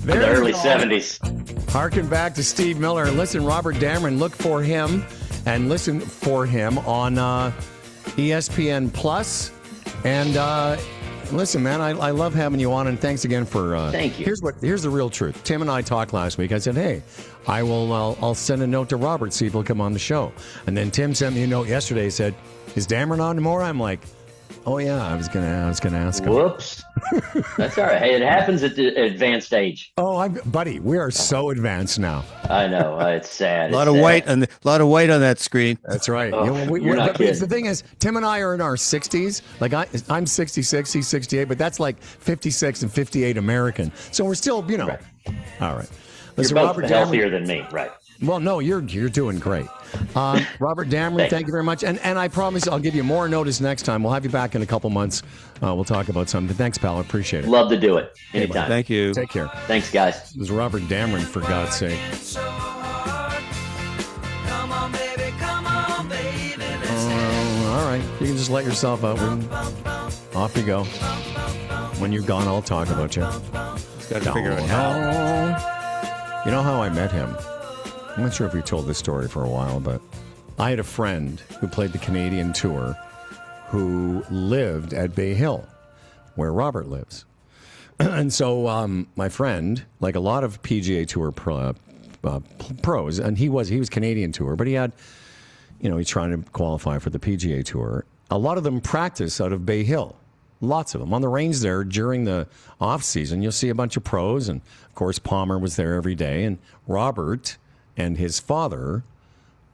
There the early 70s. Harken back to Steve Miller. Listen, Robert Damron, look for him and listen for him on ESPN Plus. And Listen, man, I love having you on, and thanks again for. Thank you. Here's the real truth. Tim and I talked last week. I said, hey, I'll send a note to Robert, see if he'll come on the show. And then Tim sent me a note yesterday. Said, is Damron on tomorrow? I'm like, oh yeah, I was gonna ask him. Whoops. That's all right. Hey, it happens at the advanced age. Oh, buddy, we are so advanced now. I know. It's sad. A lot of white on that screen. That's right. Oh, you're not kidding. The thing is, Tim and I are in our 60s. Like I'm 66, he's 68, but that's like 56 and 58 American. So we're still, Right. All right. Listen, you're both healthier than me, right? Well, no, you're doing great. Robert Damron, thank you very much. And I promise I'll give you more notice next time. We'll have you back in a couple months. We'll talk about something. Thanks, pal. I appreciate it. Love to do it. Anytime. Thank you. Take care. Thanks, guys. This is Robert Damron, for God's sake. All right. You can just let yourself out. Off you go. When you're gone, I'll talk about you. Just got to figure out how. You know how I met him? I'm not sure if we told this story for a while, but I had a friend who played the Canadian Tour who lived at Bay Hill, where Robert lives. And so my friend, like a lot of PGA Tour pros, and he was Canadian Tour, but he had, he's trying to qualify for the PGA Tour. A lot of them practice out of Bay Hill. Lots of them. On the range there during the off-season, you'll see a bunch of pros, and of course Palmer was there every day, and Robert and his father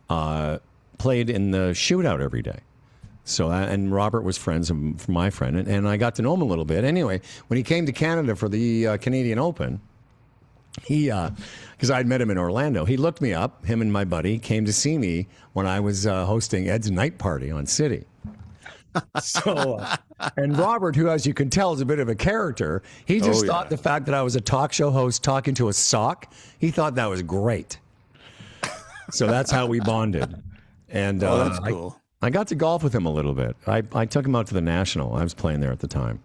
played in the shootout every day. So, and Robert was friends of my friend, and I got to know him a little bit. Anyway, when he came to Canada for the Canadian Open, because I'd met him in Orlando, he looked me up. Him and my buddy came to see me when I was hosting Ed's night party on City. So, and Robert, who, as you can tell, is a bit of a character, he just thought the fact that I was a talk show host talking to a sock, he thought that was great. So that's how we bonded. And that's cool. I got to golf with him a little bit. I took him out to the National. I was playing there at the time.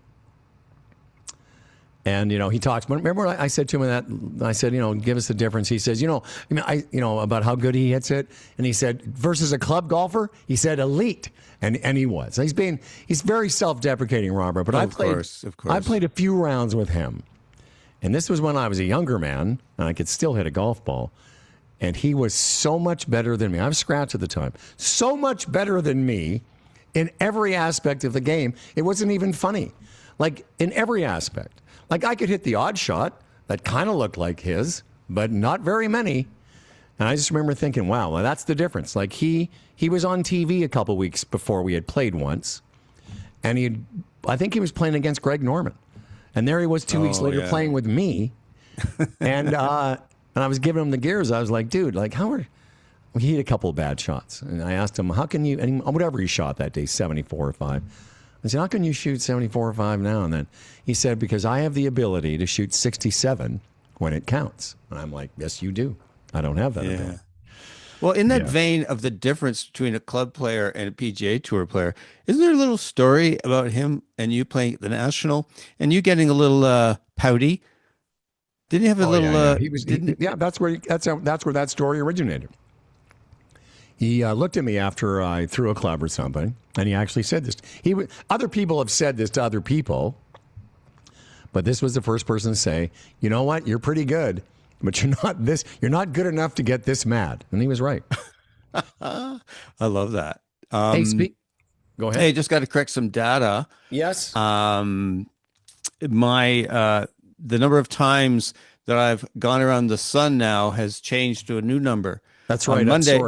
And, he talks. Remember what I said to him I said, give us the difference. He says, about how good he hits it. And he said, versus a club golfer, he said elite. And he was. He's very self-deprecating, Robert. But of course. I played a few rounds with him. And this was when I was a younger man, and I could still hit a golf ball. And he was so much better than me. I was scratch at the time. So much better than me in every aspect of the game. It wasn't even funny. Like, in every aspect. Like, I could hit the odd shot that kind of looked like his, but not very many. And I just remember thinking, wow, well, that's the difference. Like, he was on TV a couple weeks before we had played once. And I think he was playing against Greg Norman. And there he was 2 weeks later playing with me. And I was giving him the gears. I was like, dude, he hit a couple of bad shots. And I asked him, how can you, and whatever he shot that day, 74 or 5. I said, how can you shoot 74 or 5 now? And then he said, because I have the ability to shoot 67 when it counts. And I'm like, yes, you do. I don't have that ability. Well, in that vein of the difference between a club player and a PGA Tour player, isn't there a little story about him and you playing at the National and you getting a little pouty? Didn't he have a little? Yeah, that's where that story originated. He looked at me after I threw a club or something, and he actually said this. Other people have said this to other people, but this was the first person to say, "You know what? You're pretty good, but you're not good enough to get this mad." And he was right. I love that. Go ahead. Hey, just got to correct some data. Yes. The number of times that I've gone around the sun now has changed to a new number. That's right. Monday,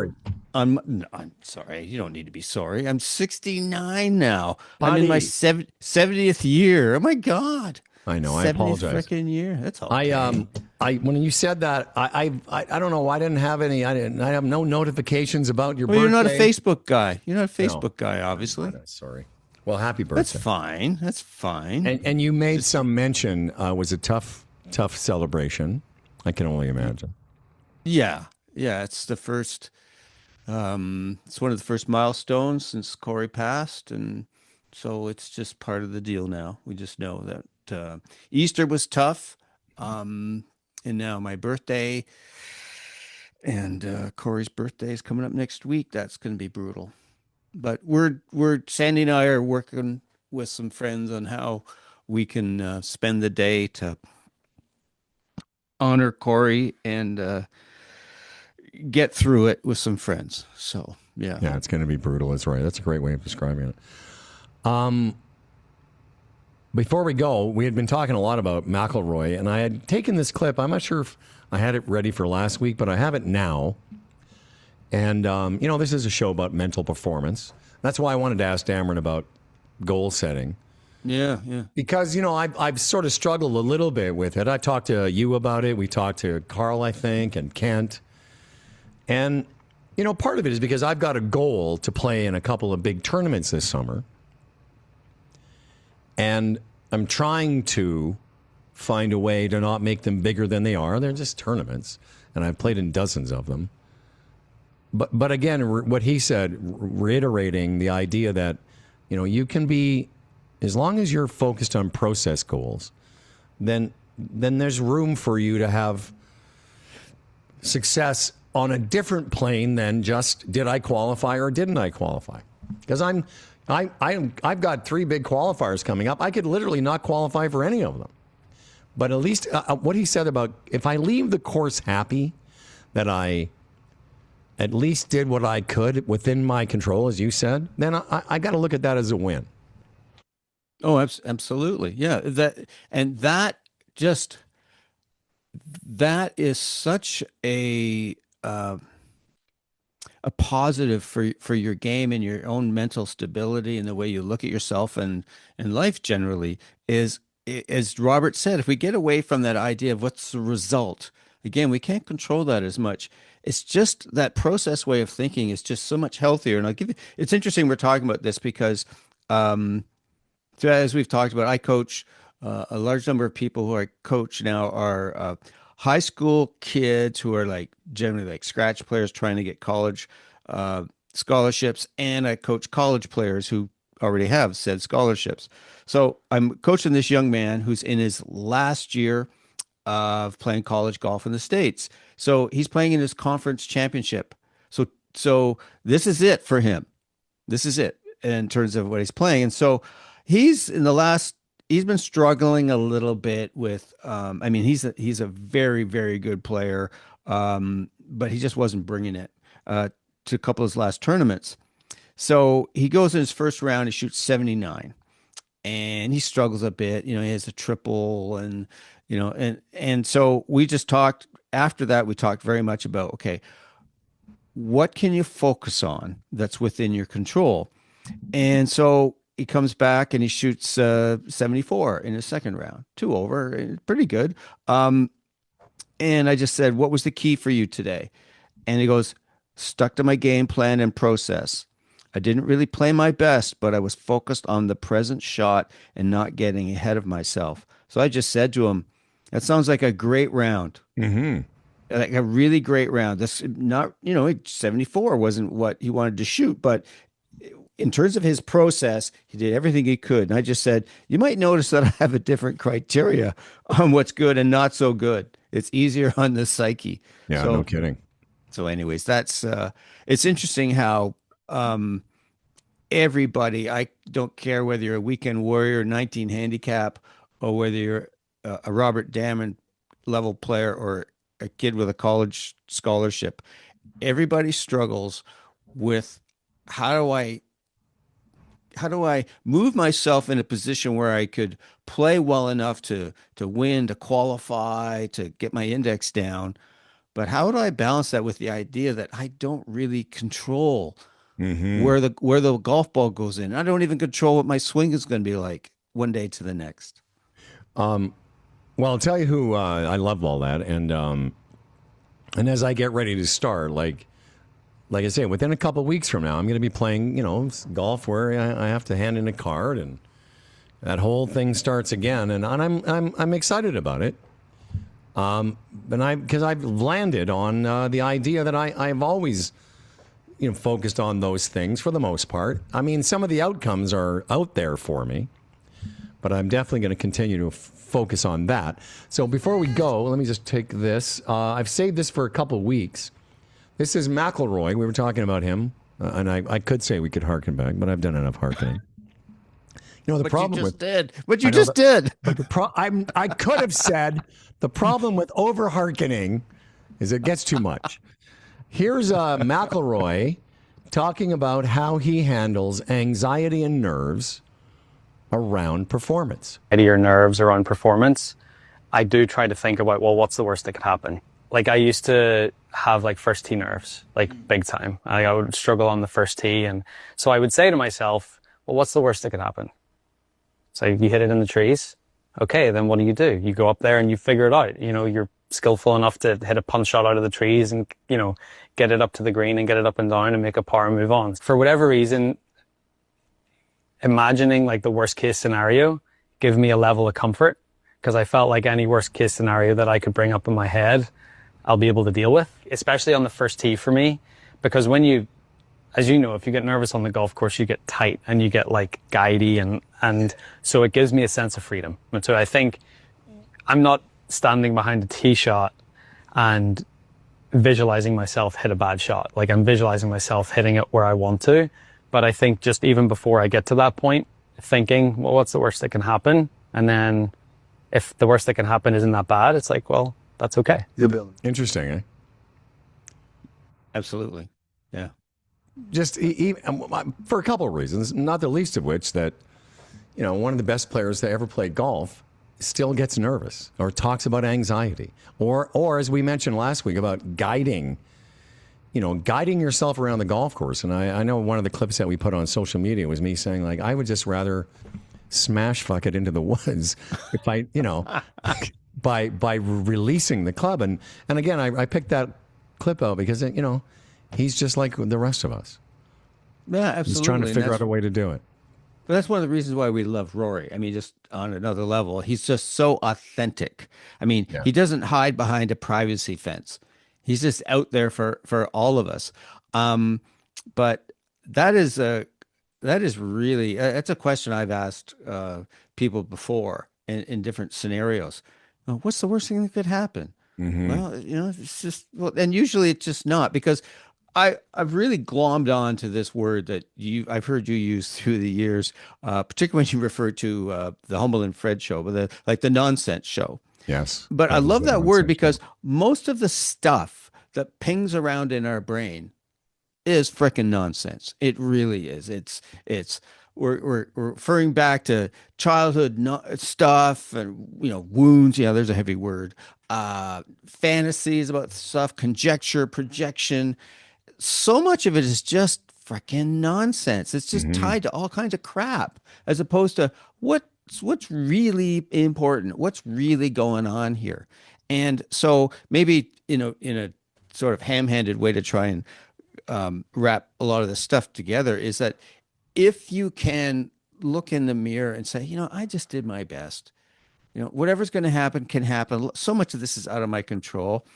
I'm I'm sorry. You don't need to be sorry. I'm 69 now. Buddy. I'm in my 70th year. Oh my God. I know. I apologize. Freaking year. That's all. When you said that, I don't know. I didn't have any. I have no notifications about your birthday. You're not a Facebook guy. You're not a Facebook guy, obviously. Sorry. Well, happy birthday. That's fine. And you made some mention. Was a tough celebration. I can only imagine. Yeah. It's the first. It's one of the first milestones since Corey passed, and so it's just part of the deal now. We just know that Easter was tough, and now my birthday and Corey's birthday is coming up next week. That's going to be brutal. But we're Sandy and I are working with some friends on how we can spend the day to honor Corey and get through it with some friends. So, yeah. Yeah, it's going to be brutal. That's right. That's a great way of describing it. Before we go, we had been talking a lot about McIlroy, and I had taken this clip. I'm not sure if I had it ready for last week, but I have it now. And, this is a show about mental performance. That's why I wanted to ask Damron about goal setting. Yeah. Because, I've sort of struggled a little bit with it. I talked to you about it. We talked to Carl, I think, and Kent. And, part of it is because I've got a goal to play in a couple of big tournaments this summer. And I'm trying to find a way to not make them bigger than they are. They're just tournaments. And I've played in dozens of them. But again, what he said, reiterating the idea that, you can be, as long as you're focused on process goals, then there's room for you to have success on a different plane than just did I qualify or didn't I qualify? Because I've got 3 big qualifiers coming up. I could literally not qualify for any of them. But at least what he said about if I leave the course happy, that I at least did what I could within my control, as you said, then I got to look at that as a win. Oh, absolutely. Yeah. That is such a positive for your game and your own mental stability and the way you look at yourself and life generally is, as Robert said, if we get away from that idea of what's the result, again, we can't control that as much. It's just that process way of thinking is just so much healthier. And it's interesting we're talking about this because, so as we've talked about, I coach a large number of people who I coach now are high school kids who are generally scratch players trying to get college scholarships, and I coach college players who already have said scholarships. So I'm coaching this young man who's in his last year of playing college golf in the States. So he's playing in his conference championship. So this is it for him. This is it in terms of what he's playing. And so he's been struggling a little bit with, he's a very, very good player. But he just wasn't bringing it to a couple of his last tournaments. So he goes in his first round, he shoots 79 and he struggles a bit. He has a triple and so we just talked after that. We talked very much about, okay, what can you focus on that's within your control? And so he comes back and he shoots 74 in his second round, 2 over, pretty good. And I just said, what was the key for you today? And he goes, stuck to my game plan and process. I didn't really play my best, but I was focused on the present shot and not getting ahead of myself. So I just said to him, that sounds like a great round. Mm-hmm. Like a really great round. This not, 74 wasn't what he wanted to shoot, but in terms of his process, he did everything he could. And I just said, you might notice that I have a different criteria on what's good and not so good. It's easier on the psyche. Yeah, no kidding. So anyways, that's, it's interesting how everybody, I don't care whether you're a weekend warrior, 19 handicap, or whether you're a Robert Damron level player or a kid with a college scholarship, everybody struggles with how do I move myself in a position where I could play well enough to win, to qualify, to get my index down. But how do I balance that with the idea that I don't really control where the golf ball goes in? I don't even control what my swing is going to be like one day to the next. Well, I'll tell you who I love all that, and as I get ready to start, like I say, within a couple of weeks from now, I'm going to be playing, golf where I have to hand in a card, and that whole thing starts again, and I'm excited about it. Because I've landed on the idea that I've always, focused on those things for the most part. I mean, some of the outcomes are out there for me, but I'm definitely going to continue to focus on that. So before we go, let me just take this. I've saved this for a couple weeks. This is McIlroy. We were talking about him, and I could say we could harken back, but I've done enough harkening. No, the What you problem just with did. What you I know just did. but I could have said the problem with over hearkening is it gets too much. Here's McElroy talking about how he handles anxiety and nerves around performance. Your nerves around performance, I do try to think about, well, what's the worst that could happen? Like I used to have like first tee nerves, like big time. I would struggle on the first tee. And so I would say to myself, well, what's the worst that could happen? So you hit it in the trees. Okay, then what do? You go up there and you figure it out. You know, you're skillful enough to hit a punch shot out of the trees and, you know, get it up to the green and get it up and down and make a par and move on. For whatever reason, imagining like the worst case scenario gave me a level of comfort because I felt like any worst case scenario that I could bring up in my head, I'll be able to deal with, especially on the first tee for me. Because when you, as you know, if you get nervous on the golf course, you get tight and you get like guidey and so it gives me a sense of freedom. And so I think I'm not standing behind a tee shot and visualizing myself hit a bad shot. Like I'm visualizing myself hitting it where I want to. But I think just even before I get to that point, thinking, well, what's the worst that can happen? And then if the worst that can happen isn't that bad, it's like, well, that's okay. Interesting, eh? Absolutely. Yeah. Just for a couple of reasons, not the least of which that, you know, one of the best players that ever played golf still gets nervous or talks about anxiety or as we mentioned last week about guiding yourself around the golf course. And I know one of the clips that we put on social media was me saying like, I would just rather smash fuck it into the woods if I, you know, by releasing the club. And again, I picked that clip out because, you know, he's just like the rest of us. Yeah, absolutely. He's trying to figure out a way to do it. But that's one of the reasons why we love Rory. I mean, just on another level, he's just so authentic. I mean, He doesn't hide behind a privacy fence. He's just out there for all of us. But that's a question I've asked people before in different scenarios. Well, what's the worst thing that could happen? Mm-hmm. Well, you know, it's just, well, and usually it's just not, because I've really glommed on to this word that I've heard you use through the years, particularly when you refer to the Humble and Fred show, but the nonsense show. Yes. But I love that word because most of the stuff that pings around in our brain is frickin' nonsense. It really is. We're referring back to childhood stuff and, you know, wounds. Yeah, there's a heavy word. Fantasies about stuff, conjecture, projection. So much of it is just frickin' nonsense. It's just tied to all kinds of crap, as opposed to what's really important, what's really going on here. And so maybe, you know, in a sort of ham-handed way to try and wrap a lot of this stuff together is that if you can look in the mirror and say, you know, I just did my best. You know, whatever's going to happen can happen. So much of this is out of my control.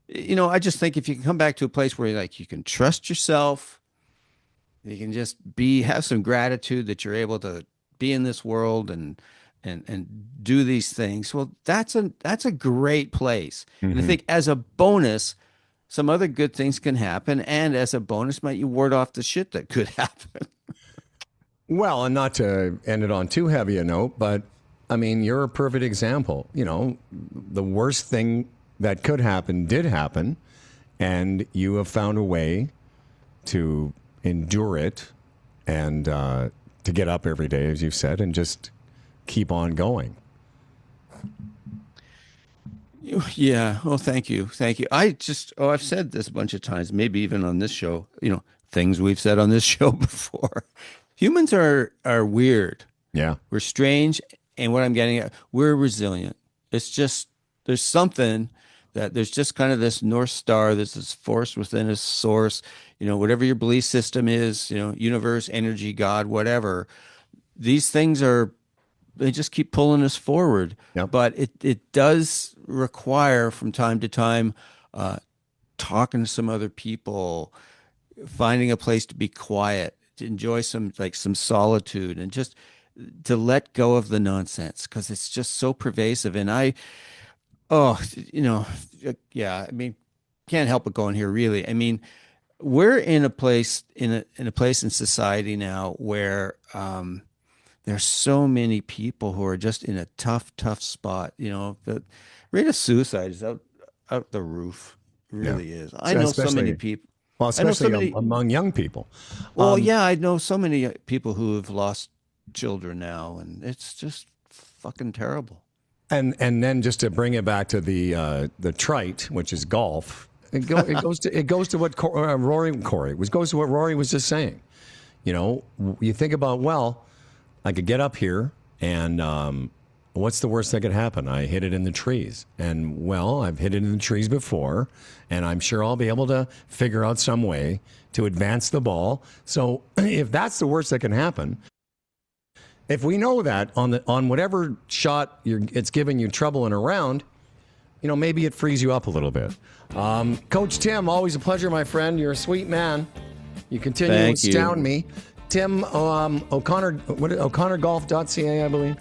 You know, I just think if you can come back to a place where you can trust yourself, you can just have some gratitude that you're able to be in this world and do these things. Well, that's a great place. Mm-hmm. And I think as a bonus, some other good things can happen. And as a bonus, might you ward off the shit that could happen. Well, and not to end it on too heavy a note, but I mean, you're a perfect example. You know, the worst thing that could happen did happen, and you have found a way to endure it and to get up every day, as you've said, and just keep on going. Yeah. Well, thank you. Thank you. I've said this a bunch of times, maybe even on this show, you know, things we've said on this show before. Humans are weird. Yeah. We're strange. And what I'm getting at, we're resilient. It's just, there's something that there's just kind of this North Star, there's this force within a source, you know, whatever your belief system is, you know, universe, energy, God, whatever. These things they just keep pulling us forward. Yep. But it does require from time to time talking to some other people, finding a place to be quiet, to enjoy some solitude, and just to let go of the nonsense, because it's just so pervasive. And I mean, can't help but going here, really. I mean, we're in a place in society now where there's so many people who are just in a tough spot. The rate of suicide is out the roof. Really is. I know so many people. Well, especially among young people. Well, yeah, I know so many people who have lost children now, and it's just fucking terrible. And then just to bring it back to the trite, which is golf, it goes to what Rory was just saying. You think about, well, I could get up here and what's the worst that could happen? I hit it in the trees. And, well, I've hit it in the trees before, and I'm sure I'll be able to figure out some way to advance the ball. So if that's the worst that can happen, if we know that on whatever shot it's giving you trouble in a round, maybe it frees you up a little bit. Coach Tim, always a pleasure, my friend. You're a sweet man. You continue to astound me. Tim O'Connor, O'ConnorGolf.ca, I believe.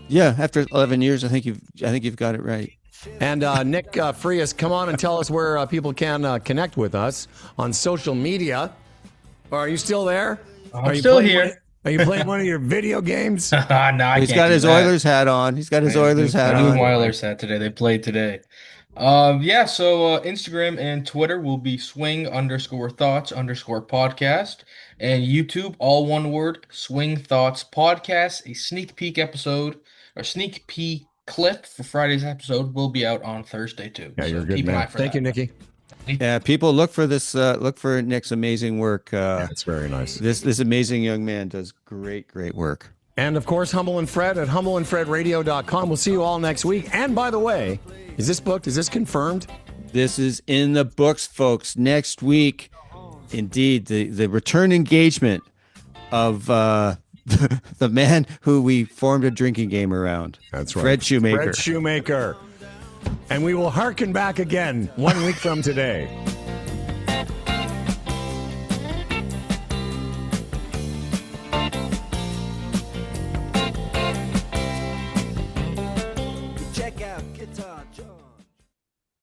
Yeah, after 11 years, I think you've got it right. And Nick Frias, come on and tell us where people can connect with us on social media. Are you still there? I'm still here. Are you playing one of your video games? No, He's got his Oilers hat on. He's got his Oilers hat on. Oilers hat today. They played today. So Instagram and Twitter will be swing_thoughts_podcast. And YouTube, all one word, Swing Thoughts Podcast. A sneak peek episode, or sneak peek clip for Friday's episode will be out on Thursday, too. Yeah, you're a good man. Thank you, Nikki. Yeah, people look for this. Look for Nick's amazing work. That's very nice. This amazing young man does great work. And of course, Humble and Fred at humbleandfredradio.com. We'll see you all next week. And by the way, is this booked? Is this confirmed? This is in the books, folks. Next week, indeed, the return engagement of the man who we formed a drinking game around. That's right, Fred Shoemaker. Fred Shoemaker. And we will hearken back again 1 week from today. Check out Guitar Joe.